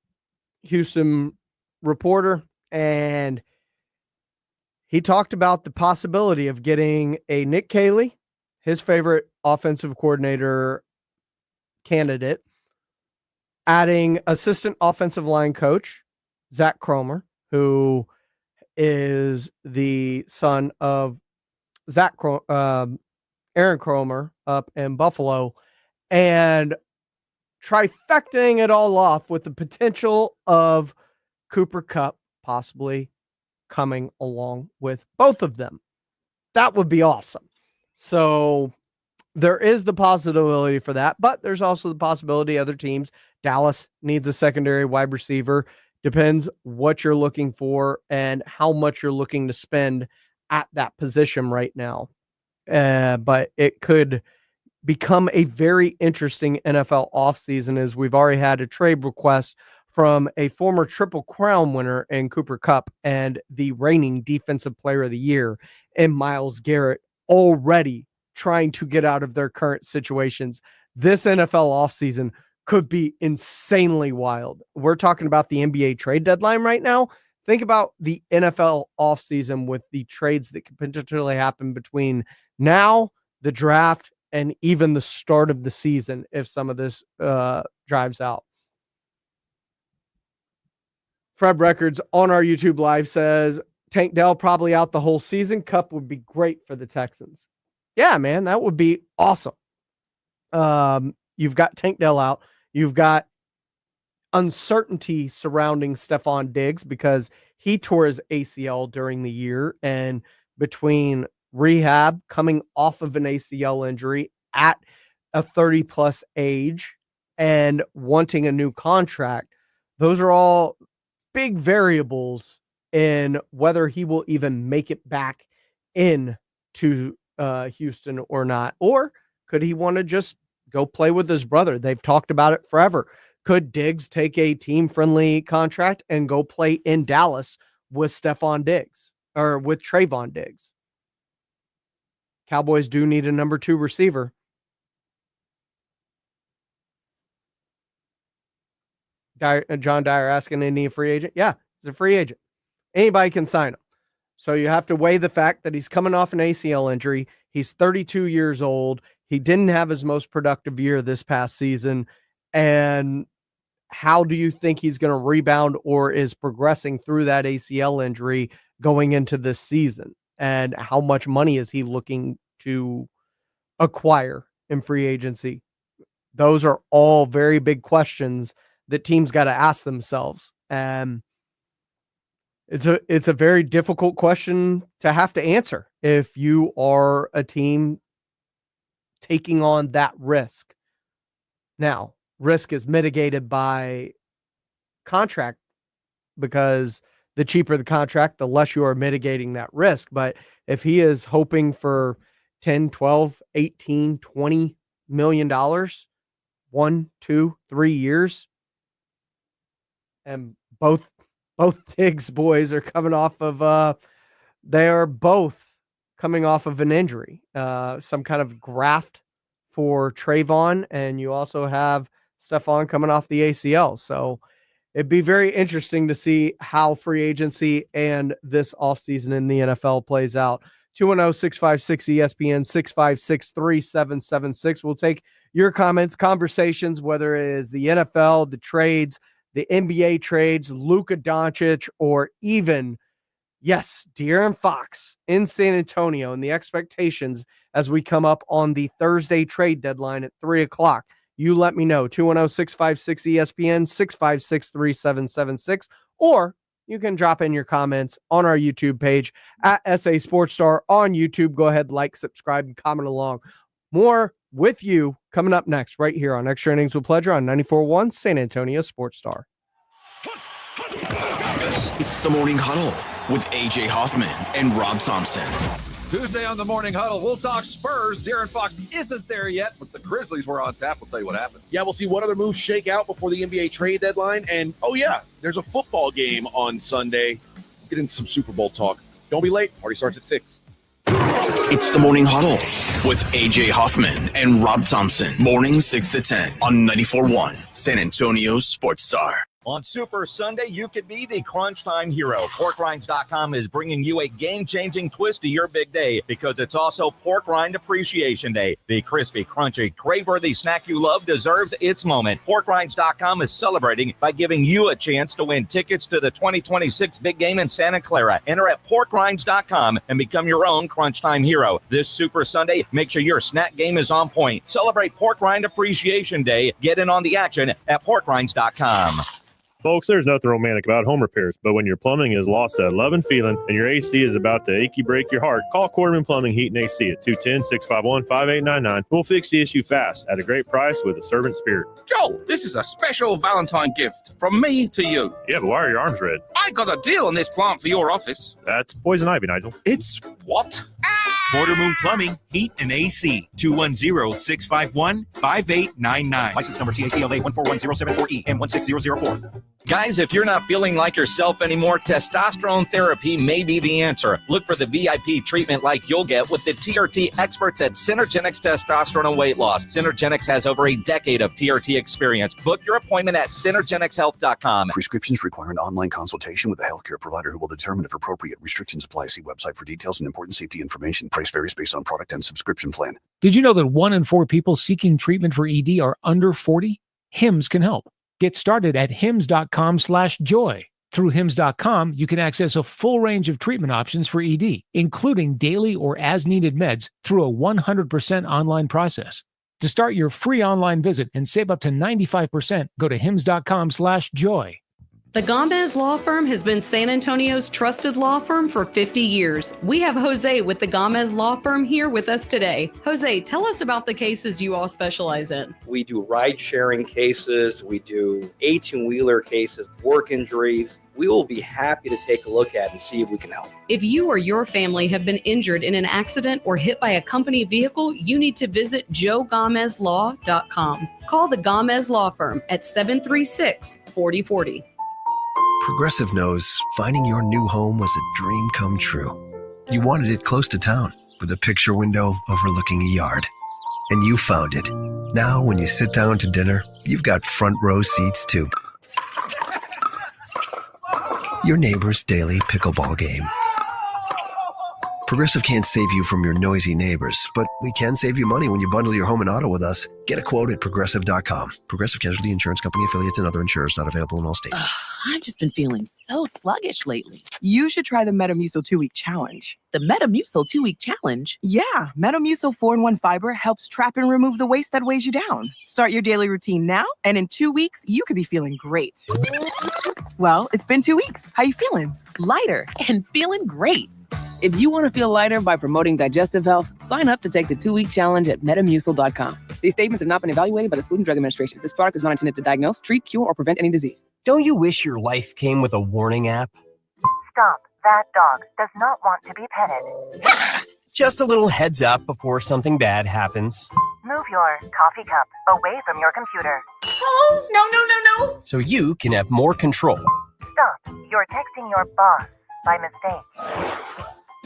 Houston Reporter, and he talked about the possibility of getting a Nick Caley, his favorite offensive coordinator candidate, adding assistant offensive line coach Zach Cromer, who is the son of Aaron Cromer up in Buffalo, and trifecting it all off with the potential of Cooper Kupp possibly coming along with both of them. That would be awesome. So there is the possibility for that, but there's also the possibility other teams. Dallas needs a secondary wide receiver. Depends what you're looking for and how much you're looking to spend at that position right now. But it could become a very interesting NFL offseason, as we've already had a trade request from a former Triple Crown winner in Cooper Kupp and the reigning Defensive Player of the Year in Myles Garrett, already trying to get out of their current situations. This NFL offseason could be insanely wild. We're talking about the NBA trade deadline right now. Think about the NFL offseason with the trades that could potentially happen between now, the draft, and even the start of the season if some of this drives out. Fred Records on our YouTube live says, Tank Dell probably out the whole season. Cup would be great for the Texans. Yeah, man, that would be awesome. You've got Tank Dell out. You've got uncertainty surrounding Stephon Diggs because he tore his ACL during the year, and between rehab, coming off of an ACL injury at a 30-plus age, and wanting a new contract, those are all big variables in whether he will even make it back in to Houston or not. Or could he want to just go play with his brother? They've talked about it forever. Could Diggs take a team-friendly contract and go play in Dallas with Stephon Diggs or with Trayvon Diggs? Cowboys do need a number 2 receiver. John Dyer asking, any a free agent? Yeah, he's a free agent. Anybody can sign him. So you have to weigh the fact that he's coming off an ACL injury. He's 32 years old. He didn't have his most productive year this past season. And how do you think he's going to rebound or is progressing through that ACL injury going into this season? And how much money is he looking to acquire in free agency? Those are all very big questions that teams got to ask themselves. And it's a very difficult question to have to answer if you are a team taking on that risk. Now, risk is mitigated by contract, because the cheaper the contract, the less you are mitigating that risk. But if he is hoping for 10, 12, 18, 20 million dollars, 1, 2, 3 years, and both Diggs boys are coming off of they are both coming off of an injury, some kind of graft for Trayvon, and you also have Stephon coming off the ACL. So it'd be very interesting to see how free agency and this offseason in the NFL plays out. 210-656-ESPN, 656-3776. We'll take your comments, conversations, whether it is the NFL, the trades, the NBA trades, Luka Doncic, or even, yes, De'Aaron Fox in San Antonio, and the expectations as we come up on the Thursday trade deadline at 3 o'clock. You let me know, 210-656-ESPN, 656-3776, or you can drop in your comments on our YouTube page at SA Sports Star on YouTube. Go ahead, like, subscribe, and comment along. More with you coming up next right here on Extra Innings with Pleasure on 94.1 San Antonio Sports Star. It's the Morning Huddle with AJ Hoffman and Rob Thompson. Tuesday on the Morning Huddle, we'll talk Spurs. De'Aaron Fox isn't there yet, but the Grizzlies were on tap. We'll tell you what happened. Yeah, we'll see what other moves shake out before the NBA trade deadline. And, oh, yeah, there's a football game on Sunday. Get into some Super Bowl talk. Don't be late. Party starts at 6. It's the Morning Huddle with AJ Hoffman and Rob Thompson. Morning 6 to 10 on 94.1 San Antonio Sports Star. On Super Sunday, you could be the crunch time hero. PorkRinds.com is bringing you a game-changing twist to your big day because it's also Pork Rind Appreciation Day. The crispy, crunchy, crave-worthy snack you love deserves its moment. PorkRinds.com is celebrating by giving you a chance to win tickets to the 2026 big game in Santa Clara. Enter at PorkRinds.com and become your own crunch time hero. This Super Sunday, make sure your snack game is on point. Celebrate Pork Rind Appreciation Day. Get in on the action at PorkRinds.com. Folks, there's nothing romantic about home repairs, but when your plumbing has lost that love and feeling and your AC is about to achy break your heart, call Quarterman Plumbing, Heat, and AC at 210-651-5899. We'll fix the issue fast at a great price with a servant spirit. Joel, this is a special Valentine gift from me to you. Yeah, but why are your arms red? I got a deal on this plant for your office. That's poison ivy, Nigel. It's what? Quarter Moon Plumbing, Heat, and AC. 210-651-5899. License number TACLA 141074E and 16004. Guys, if you're not feeling like yourself anymore, testosterone therapy may be the answer. Look for the VIP treatment like you'll get with the TRT experts at Synergenics Testosterone and Weight Loss. Synergenics has over a decade of TRT experience. Book your appointment at synergenicshealth.com. Prescriptions require an online consultation with a healthcare provider who will determine if appropriate. Restrictions apply. See website for details and important safety information. Price varies based on product and subscription plan. Did you know that 1 in 4 people seeking treatment for ED are under 40? HIMS can help. Get started at hims.com/joy. Through hims.com, you can access a full range of treatment options for ED, including daily or as-needed meds through a 100% online process. To start your free online visit and save up to 95%, go to hims.com/joy. The Gomez Law Firm has been San Antonio's trusted law firm for 50 years. We have Jose with the Gomez Law Firm here with us today. Jose, tell us about the cases you all specialize in. We do ride-sharing cases. We do 18-wheeler cases, work injuries. We will be happy to take a look at and see if we can help. If you or your family have been injured in an accident or hit by a company vehicle, you need to visit joegomezlaw.com. Call the Gomez Law Firm at 736-4040. Progressive knows finding your new home was a dream come true. You wanted it close to town with a picture window overlooking a yard. And you found it. Now, when you sit down to dinner, you've got front row seats too. Your neighbor's daily pickleball game. Progressive can't save you from your noisy neighbors, but we can save you money when you bundle your home and auto with us. Get a quote at Progressive.com. Progressive Casualty Insurance Company affiliates and other insurers not available in all states. I've just been feeling so sluggish lately. You should try the Metamucil 2-week challenge. The Metamucil 2-week challenge? Yeah, Metamucil 4-in-1 fiber helps trap and remove the waste that weighs you down. Start your daily routine now, and in 2 weeks, you could be feeling great. Well, it's been 2 weeks. How you feeling? Lighter and feeling great. If you want to feel lighter by promoting digestive health, sign up to take the 2-week challenge at Metamucil.com. These statements have not been evaluated by the Food and Drug Administration. This product is not intended to diagnose, treat, cure, or prevent any disease. Don't you wish your life came with a warning app? Stop. That dog does not want to be petted. Just a little heads up before something bad happens. Move your coffee cup away from your computer. Oh, no. So you can have more control. Stop. You're texting your boss by mistake.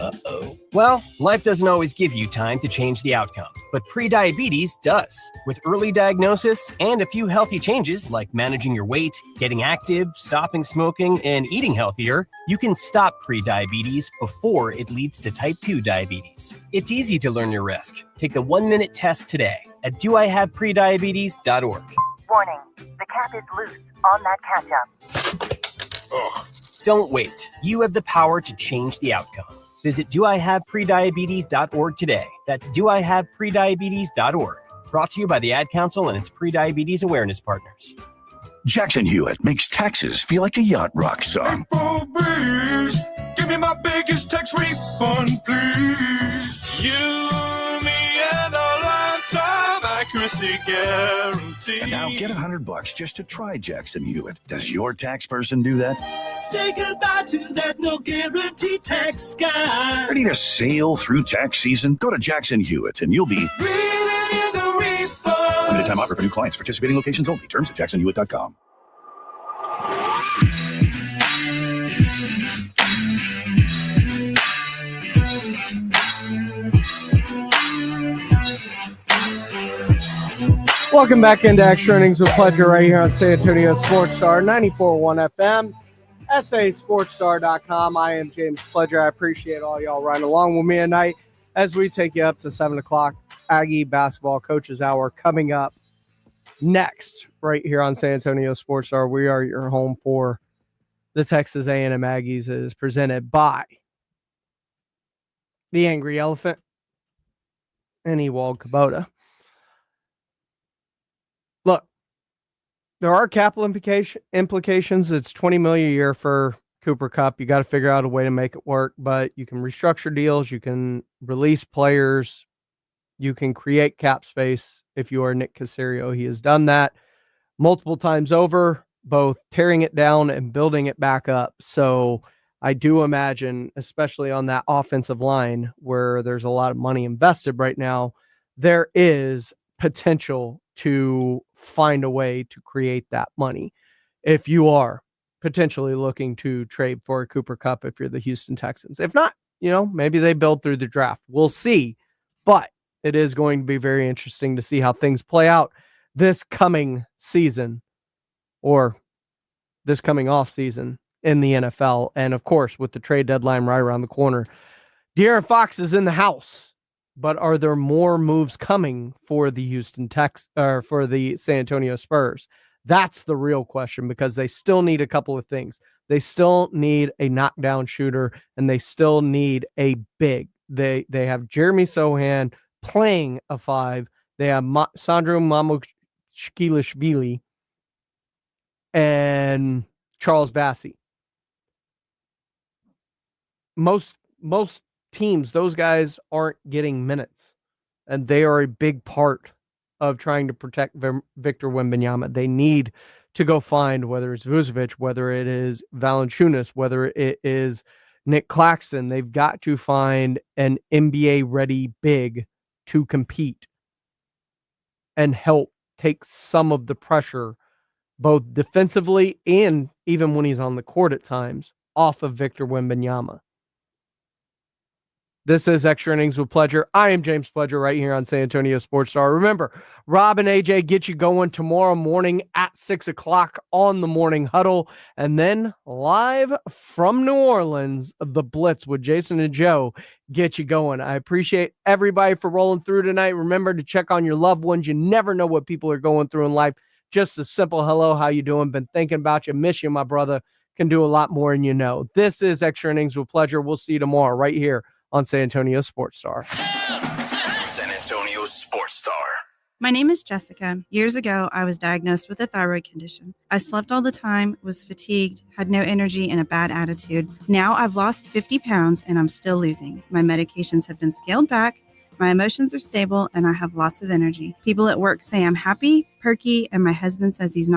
Uh-oh. Well, life doesn't always give you time to change the outcome, but prediabetes does. With early diagnosis and a few healthy changes like managing your weight, getting active, stopping smoking, and eating healthier, you can stop prediabetes before it leads to type 2 diabetes. It's easy to learn your risk. Take the 1-minute test today at doihaveprediabetes.org. Warning. The cap is loose on that ketchup. Ugh. Don't wait. You have the power to change the outcome. Visit doihaveprediabetes.org today. That's doihaveprediabetes.org. Brought to you by the Ad Council and its pre-diabetes awareness partners. Jackson Hewitt makes taxes feel like a yacht rock song. Breeze, give me my biggest tax refund, please. You, me, and a lifetime accuracy guarantee. And now get $100 just to try Jackson Hewitt. Does your tax person do that? Say goodbye to that no guarantee tax guy. Ready to sail through tax season? Go to Jackson Hewitt and you'll be Reeling in the refund. limited time offer for new clients. Participating locations only. Terms at jacksonhewitt.com. Welcome back into Extra Innings with Pleasure right here on San Antonio Sports Star 94.1 FM, sasportstar.com. I am James Pleasure. I appreciate all y'all riding along with me tonight as we take you up to 7 o'clock. Aggie Basketball Coaches Hour coming up next right here on San Antonio Sports Star. We are your home for the Texas A&M Aggies. It is presented by the Angry Elephant and Ewald Kubota. Look, there are capital implications. It's $20 million a year for Cooper Kupp. You got to figure out a way to make it work, but you can restructure deals. You can release players. You can create cap space if you are Nick Caserio. He has done that multiple times over, both tearing it down and building it back up. So I do imagine, especially on that offensive line where there's a lot of money invested right now, there is potential to find a way to create that money if you are potentially looking to trade for Cooper Kupp if you're the Houston Texans. If not, maybe they build through the draft. We'll see. But it is going to be very interesting to see how things play out this coming season or this coming off season in the NFL. And of course, with the trade deadline right around the corner, De'Aaron Fox is in the house. But are there more moves coming for the for the San Antonio Spurs? That's the real question, because they still need a couple of things. They still need a knockdown shooter, and they still need a big. They have Jeremy Sohan playing a 5. They have Sandro Mamushkilishvili and Charles Bassey. Most teams, those guys aren't getting minutes, and they are a big part of trying to protect Victor Wembanyama. They need to go find, whether it's Vucevic, whether it is Valanciunas, whether it is Nick Claxton, they've got to find an NBA-ready big to compete and help take some of the pressure, both defensively and even when he's on the court at times, off of Victor Wembanyama. This is Extra Innings with Pledger. I am James Pledger right here on San Antonio Sports Star. Remember, Rob and AJ get you going tomorrow morning at 6 o'clock on the Morning Huddle. And then live from New Orleans, The Blitz with Jason and Joe get you going. I appreciate everybody for rolling through tonight. Remember to check on your loved ones. You never know what people are going through in life. Just a simple hello, how you doing? Been thinking about you. Miss you, my brother. Can do a lot more than you know. This is Extra Innings with Pledger. We'll see you tomorrow right here on San Antonio Sports Star. San Antonio Sports Star. My name is Jessica. Years ago, I was diagnosed with a thyroid condition. I slept all the time, was fatigued, had no energy, and a bad attitude. Now I've lost 50 pounds and I'm still losing. My medications have been scaled back, my emotions are stable, and I have lots of energy. People at work say I'm happy, perky, and my husband says he's not